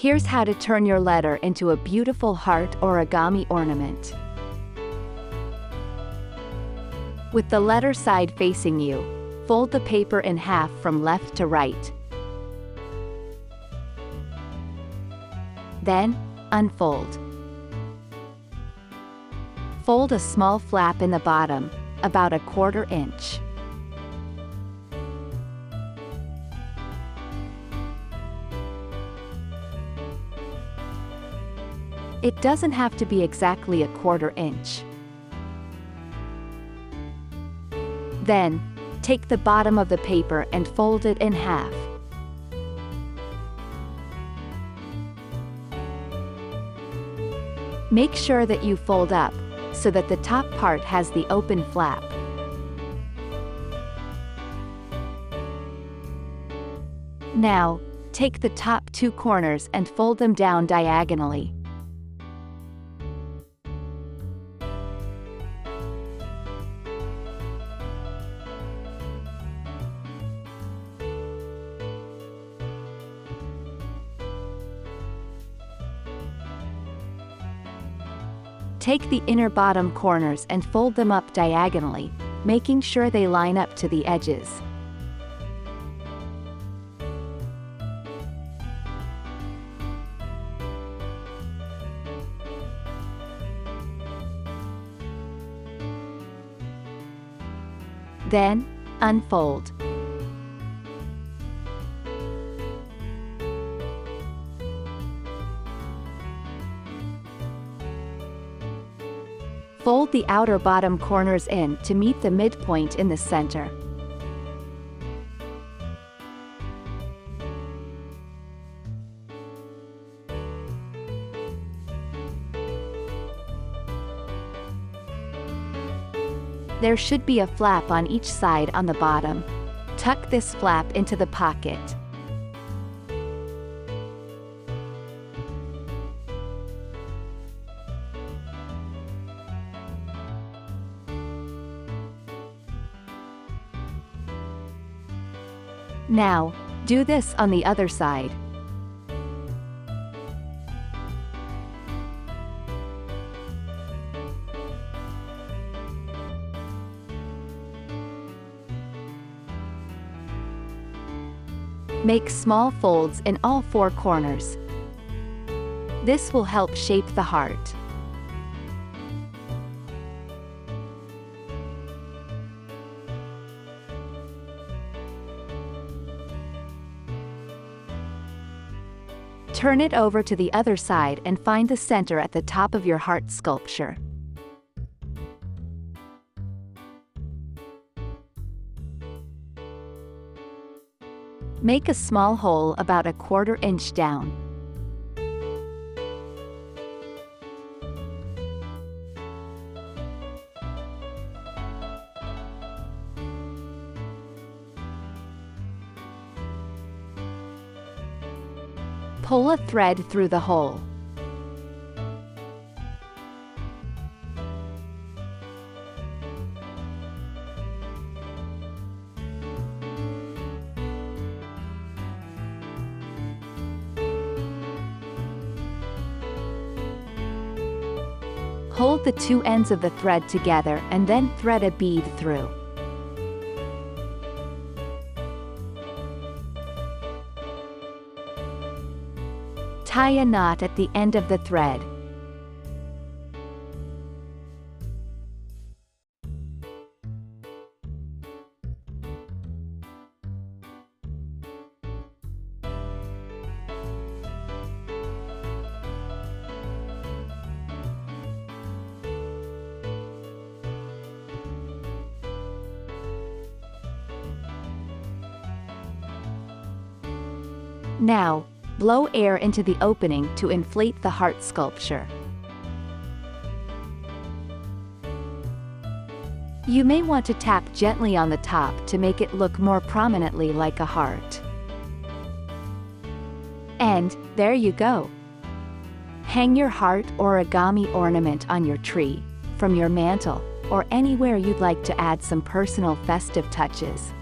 Here's how to turn your letter into a beautiful heart origami ornament. With the letter side facing you, fold the paper in half from left to right. Then, unfold. Fold a small flap in the bottom, about 1/4 inch. It doesn't have to be exactly 1/4 inch. Then, take the bottom of the paper and fold it in half. Make sure that you fold up, so that the top part has the open flap. Now, take the top 2 corners and fold them down diagonally. Take the inner bottom corners and fold them up diagonally, making sure they line up to the edges. Then, unfold. Fold the outer bottom corners in to meet the midpoint in the center. There should be a flap on each side on the bottom. Tuck this flap into the pocket. Now, do this on the other side. Make small folds in all 4 corners. This will help shape the heart. Turn it over to the other side and find the center at the top of your heart sculpture. Make a small hole about 1/4 inch down. Pull a thread through the hole. Hold the 2 ends of the thread together and then thread a bead through. Tie a knot at the end of the thread. Now, blow air into the opening to inflate the heart sculpture. You may want to tap gently on the top to make it look more prominently like a heart. And, there you go! Hang your heart origami ornament on your tree, from your mantle, or anywhere you'd like to add some personal festive touches.